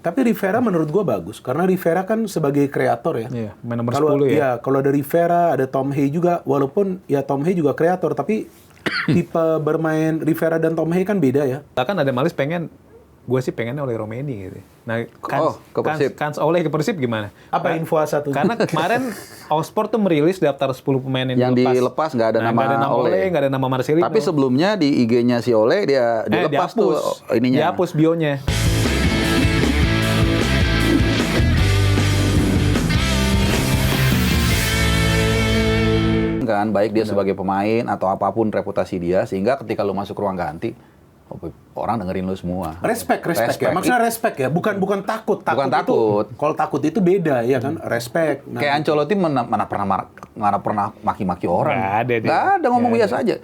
Tapi Rivera menurut gue bagus karena Rivera kan sebagai kreator ya. Main nomor Kalau 10 ya. ya, kalau ada Rivera, ada Tom Hay juga, walaupun ya Tom Hay juga kreator, tapi tipe bermain Rivera dan Tom Hay kan beda ya. Bahkan ada Malis gue sih pengennya oleh Romeni gitu. Nah, ke Persib. Kans oleh ke Persib gimana? Apa info satu? Karena kemarin All-Sport tuh merilis daftar 10 pemain yang dilepas, nggak ada nama Ole, nggak ada nama Marcelino. Tapi sebelumnya di IG-nya si Ole dia dilepas tuh ininya. Dihapus bionya. Kan baik dia sebagai pemain atau apapun reputasi dia, sehingga ketika lu masuk ruang ganti orang dengerin lu semua. Respect ya. Maksudnya respect ya, bukan takut. Bukan takut. Kalau takut itu beda ya kan, respect. Nah, kayak Ancelotti mana pernah maki-maki orang. Nggak ada ngomong biasa aja.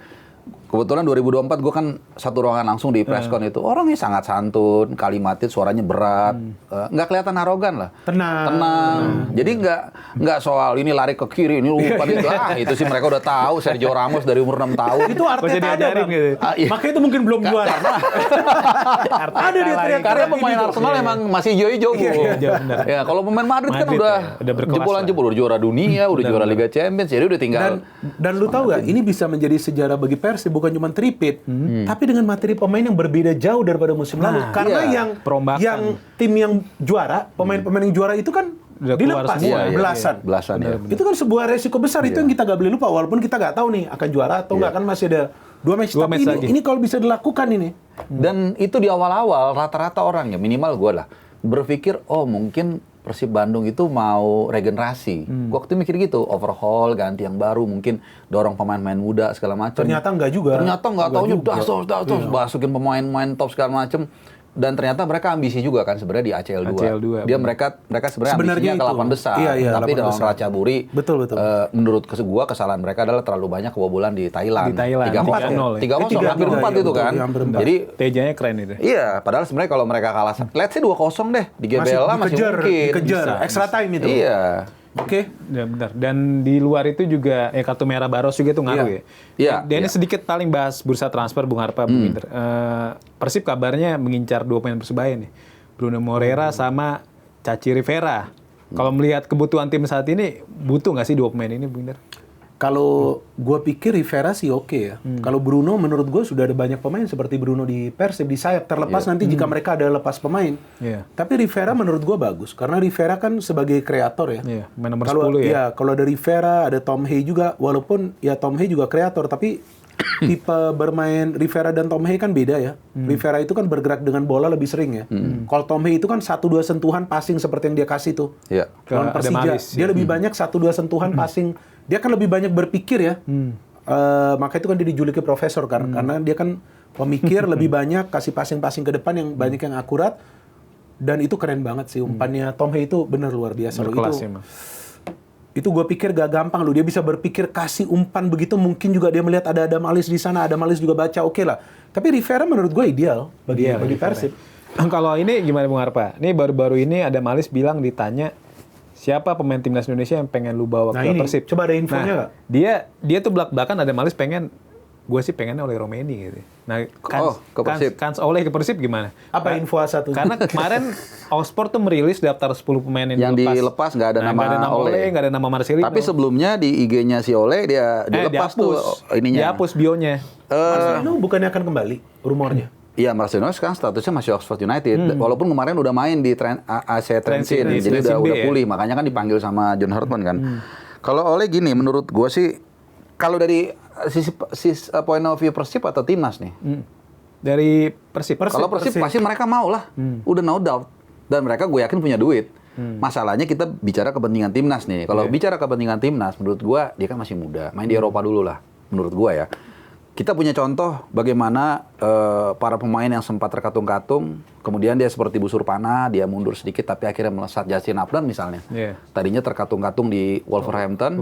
Kebetulan 2024 gue kan satu ruangan langsung di presscon itu. Orangnya sangat santun, kalimatnya suaranya berat. Nggak kelihatan arogan lah. Tenang. Jadi nggak soal ini lari ke kiri, ini lupa itu. Itu sih mereka udah tahu. Sergio Ramos dari umur 6 tahun. Itu Arteta ada Bang. Gitu. Makanya itu mungkin belum juara. Ada dia teriak. Karena pemain Arsenal emang masih hijau-hijau. Ya, kalau pemain Madrid kan udah jebolan-jebol, udah juara dunia, udah juara Liga Champions, jadi udah tinggal. Dan lu tahu nggak, ini bisa menjadi sejarah bagi Persib, bukan cuma tripit, tapi dengan materi pemain yang berbeda jauh daripada musim lalu. Karena yang tim yang juara, pemain-pemain yang juara itu kan dilepas belasan. Itu kan sebuah resiko besar, itu yang kita nggak boleh lupa. Walaupun kita nggak tahu nih akan juara atau nggak, kan masih ada 2 match. Tapi ini kalau bisa dilakukan ini. Dan itu di awal-awal rata-rata orang ya, minimal gue lah, berpikir mungkin Persib Bandung itu mau regenerasi. Gue waktu itu mikir gitu, overhaul, ganti yang baru, mungkin dorong pemain-pemain muda segala macam. Ternyata enggak juga. Ternyata enggak taunya udah masukin pemain-pemain top segala macam. Dan ternyata mereka ambisi juga kan sebenarnya di ACL2. Mereka sebenarnya ambisinya ke 8 besar. Tapi dalam Ratchaburi, betul. Menurut gua kesalahan mereka adalah terlalu banyak kebobolan di Thailand. 3-0. Hampir 4 itu kan. Jadi TJ-nya keren itu. Iya, padahal sebenarnya kalau mereka kalah, let's say 2-0 deh di GBLA masih mungkin. Dikejar, extra time itu. Iya. Oke. Ya, benar. Dan di luar itu juga kartu merah Barros juga itu ngaruh ya. Iya. Dan ini sedikit paling bahas bursa transfer Bung Harpa, Bung Inter. Persib kabarnya mengincar 2 pemain Persebaya nih. Bruno Moreira sama Chachi Rivera. Kalau melihat kebutuhan tim saat ini, butuh nggak sih 2 pemain ini, Bung Inter? Kalau gue pikir Rivera sih oke ya. Kalau Bruno menurut gue sudah ada banyak pemain seperti Bruno di Persib di sayap, terlepas nanti jika mereka ada lepas pemain. Tapi Rivera menurut gue bagus karena Rivera kan sebagai kreator ya. Main nomor 10 ya. Kalau ada Rivera, ada Tom Hay juga, walaupun ya Tom Hay juga kreator, tapi tipe bermain Rivera dan Tom Hay kan beda ya. Rivera itu kan bergerak dengan bola lebih sering ya. Kalau Tom Hay itu kan 1-2 sentuhan passing seperti yang dia kasih tuh. Lawan Persija, dia lebih banyak 1-2 sentuhan passing. Dia kan lebih banyak berpikir ya. Maka itu kan dia dijuluki profesor kan. Karena dia kan pemikir lebih banyak, kasih passing-passing ke depan yang banyak yang akurat. Dan itu keren banget sih umpannya. Tom Hay itu benar luar biasa loh. Itu gue pikir gak gampang loh. Dia bisa berpikir kasih umpan begitu. Mungkin juga dia melihat ada Adam Alis di sana. Adam Alis juga baca, oke lah. Tapi Rivera menurut gue ideal bagi Persib. Kalau ini gimana Bung Harpa? Ini baru-baru ini Adam Alis bilang ditanya, siapa pemain timnas Indonesia yang pengen lu bawa ke Persib? Coba ada infonya nggak? Dia tuh belak-belakan ada Malis gue sih pengennya oleh Romeni gitu. Nah, kans oleh ke Persib gimana? Apa info satu? Karena kemarin All-Sport tuh merilis daftar 10 pemain yang dilepas, nggak ada nama Ole, nggak ada nama Marcelino. Tapi sebelumnya di IG-nya si Ole dia dilepas tuh ininya. Dihapus bionya. Marcelino bukannya akan kembali rumornya? Iya, Marcelino sekarang statusnya masih Oxford United. Walaupun kemarin udah main di AC Trentin, jadi udah pulih. Makanya kan dipanggil sama John Hartman kan. Kalau Ole gini, menurut gue sih, kalau dari sisi point of view Persib atau timnas nih? Dari Persib. Kalau Persib pasti mereka mau lah. Udah no doubt. Dan mereka gue yakin punya duit. Masalahnya kita bicara kepentingan timnas nih. Kalau bicara kepentingan timnas, menurut gue dia kan masih muda. Main di Eropa dulu lah, menurut gue ya. Kita punya contoh bagaimana para pemain yang sempat terkatung-katung, kemudian dia seperti busur panah, dia mundur sedikit tapi akhirnya melesat. Justin Upland misalnya. Tadinya terkatung-katung di Wolverhampton,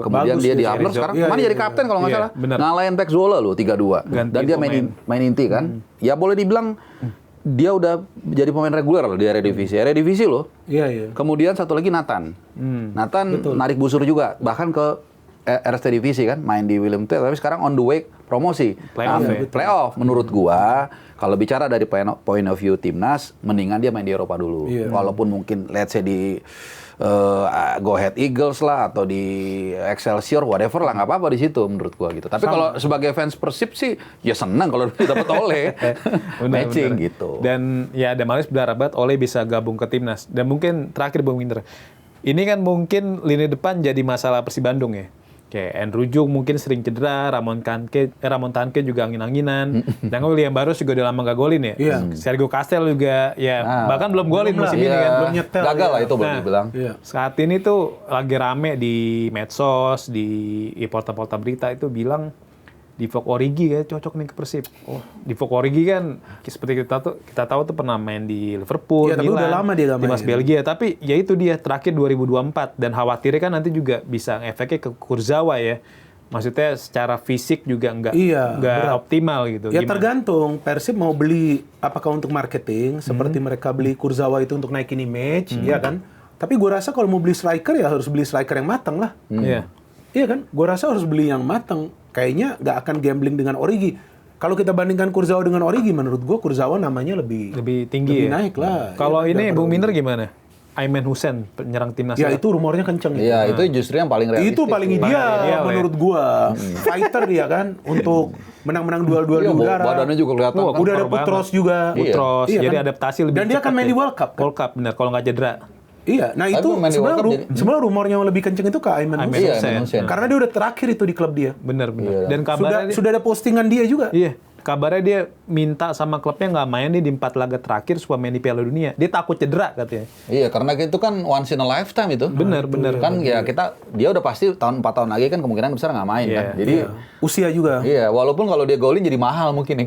kemudian dia di Arsenal, sekarang kemana jadi kapten kalau nggak salah. Ngalahin Pep Zola loh 3-2. Dan dia main inti kan. Ya boleh dibilang dia udah jadi pemain reguler loh di Eredivisie. Eredivisie loh. Kemudian satu lagi Nathan. Nathan narik busur juga, bahkan ke RST Divisi kan, main di Willem II, tapi sekarang on the way promosi. Playoff ya. Playoff menurut gua kalau bicara dari point of view timnas, mendingan dia main di Eropa dulu. Walaupun mungkin let's say di Go Ahead Eagles lah atau di Excelsior whatever lah, nggak apa-apa di situ menurut gua gitu. Tapi kalau sebagai fans Persib sih ya senang kalau dapat Ole matching gitu. Dan ya ada manis berharap banget Ole bisa gabung ke timnas. Dan mungkin terakhir Bung Winter, ini kan mungkin lini depan jadi masalah Persib Bandung ya. Kayak Andrew Jung mungkin sering cedera, Ramon Tanke juga angin-anginan. Dan William Barros juga udah lama gak golin ya. Sergio Castel juga ya bahkan belum golin musim ini kan. Belum nyetel. Gagal lah itu boleh dibilang. Saat ini tuh lagi rame di medsos, di portal-portal berita itu bilang Divock Origi kayak cocok nih ke Persib. Divock Origi kan seperti kita tahu tuh pernah main di Liverpool, tapi Milan, udah lama dia timnas Belgia. Tapi ya itu dia terakhir 2024 dan khawatirnya kan nanti juga bisa efeknya ke Kurzawa ya. Maksudnya secara fisik juga nggak optimal gitu. Ya tergantung Persib mau beli apakah untuk marketing seperti mereka beli Kurzawa itu untuk naikin image, ya kan? Tapi gue rasa kalau mau beli striker ya harus beli striker yang matang lah. Iya kan? Gue rasa harus beli yang matang. Kayaknya nggak akan gambling dengan Origi. Kalau kita bandingkan Kurzawa dengan Origi, menurut gue Kurzawa namanya lebih tinggi, lebih naik lah. Kalau ini Bung Minter gimana? Aiman Hussein penyerang timnas. Ya itu rumornya kenceng. Iya, itu justru yang paling realistis. Itu paling ideal menurut gua. Fighter dia kan untuk menang-menang duel-duel di udara. Badannya juga kelihatan. Udah ada Putros juga. Putros, jadi kan? adaptasi lebih Dan dia akan main di World Cup. World Cup benar kalau nggak cedera. Iya, nah itu sebenarnya rumornya yang lebih kenceng itu ke Aiman Hussein. Karena dia udah terakhir itu di klub dia. Benar. Dan kabarnya sudah ada postingan dia juga. Iya. Kabarnya dia minta sama klubnya nggak main nih di 4 laga terakhir supaya main di Piala Dunia. Dia takut cedera katanya. Iya, karena itu kan once in a lifetime itu. Bener. Kan ya dia udah pasti 4 tahun lagi kan kemungkinan besar nggak main kan. Jadi usia juga. Iya, walaupun kalau dia golin jadi mahal mungkin ya.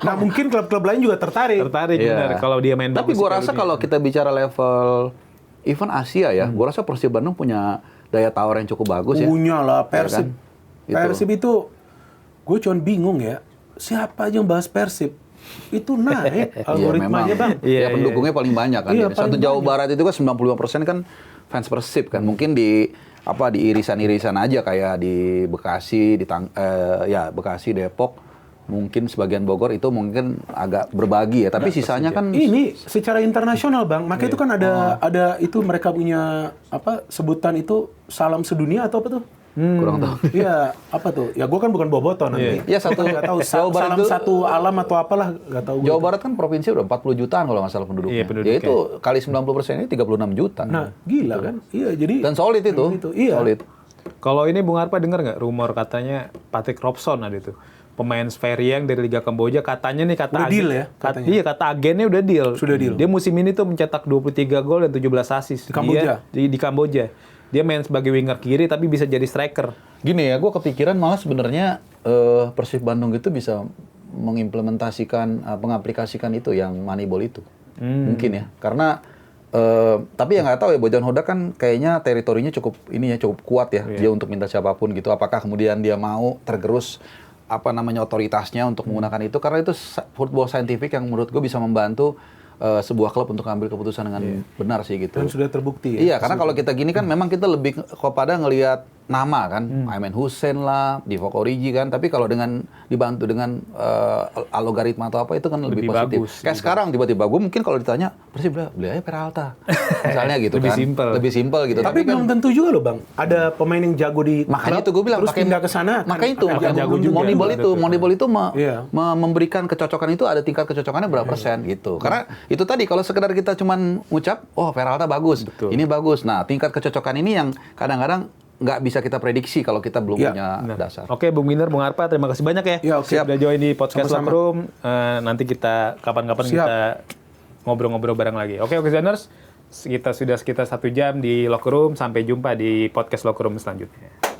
Nah mungkin klub-klub lain juga tertarik benar kalau dia main. Tapi gue rasa kalau kita bicara level even Asia ya, gue rasa Persib Bandung punya daya tawar yang cukup bagus ya. Punya lah Persib. Ya kan? Persib itu gue cuman bingung ya. Siapa aja yang bahas Persib? Itu naik algoritmanya bang. Iya, pendukungnya paling banyak kan. Satu Jawa Barat itu kan 95% kan fans Persib kan. Mungkin di irisan-irisan aja kayak di Bekasi, Bekasi, Depok. Mungkin sebagian Bogor itu mungkin agak berbagi ya. Tapi sisanya kan ini secara internasional bang. Makanya itu kan ada itu mereka punya sebutan itu salam sedunia atau apa tuh? Kurang tahu. Iya, apa tuh? Ya gue kan bukan bobotoh nanti. Iya, nggak tahu. Salam satu alam atau apalah, nggak tahu. Jawa Barat kan provinsi udah 40 jutaan kalau nggak salah penduduknya. Ya itu kali 90% ini 36 juta. Nah, gila kan? Iya, jadi dan solid itu. Iya. Solid. Kalau ini Bung Arpa dengar nggak rumor katanya Patrick Robson ada itu. Pemain Sferiang dari Liga Kamboja katanya nih udah deal ya? Kata agennya udah deal. Sudah deal. Dia musim ini tuh mencetak 23 gol dan 17 assist. Di Kamboja? Di Kamboja. Dia main sebagai winger kiri tapi bisa jadi striker. Gini ya, gue kepikiran malah sebenarnya Persib Bandung itu bisa mengimplementasikan, pengaplikasikan itu yang Moneyball itu. Mungkin ya. Karena tapi ya nggak tahu ya, Bojan Hodak kan kayaknya teritorinya cukup kuat ya. Dia untuk minta siapapun gitu. Apakah kemudian dia mau tergerus otoritasnya untuk menggunakan itu, karena itu football scientific yang menurut gue bisa membantu sebuah klub untuk ambil keputusan dengan benar sih gitu. Dan sudah terbukti ya. Iya, karena kalau kita gini kan memang kita lebih kepada ngelihat nama kan, Aiman Hussein lah, Divock Origi kan, tapi kalau dengan dibantu dengan algoritma atau apa itu kan lebih positif. Bagus, kayak sekarang tiba-tiba gue mungkin kalau ditanya Persib beli aja Peralta. Misalnya gitu lebih kan. Lebih simpel gitu. Tapi belum tentu juga loh Bang. Ada pemain yang jago di makanya itu gue bilang terus pindah ke sana. Makanya itu Moneyball itu memberikan kecocokan itu ada tingkat kecocokannya berapa persen gitu. Karena itu tadi kalau sekedar kita cuman ngucap, oh Peralta bagus, ini bagus. Nah, tingkat kecocokan ini yang kadang-kadang nggak bisa kita prediksi kalau kita belum punya dasar. Oke, Bung Minter, Bung Arpa, terima kasih banyak ya. Siap. Udah join di podcast Locker Room. Nanti kita kapan-kapan kita ngobrol-ngobrol bareng lagi. Oke, Okezoners, kita sudah sekitar 1 jam di Locker Room. Sampai jumpa di podcast Locker Room selanjutnya.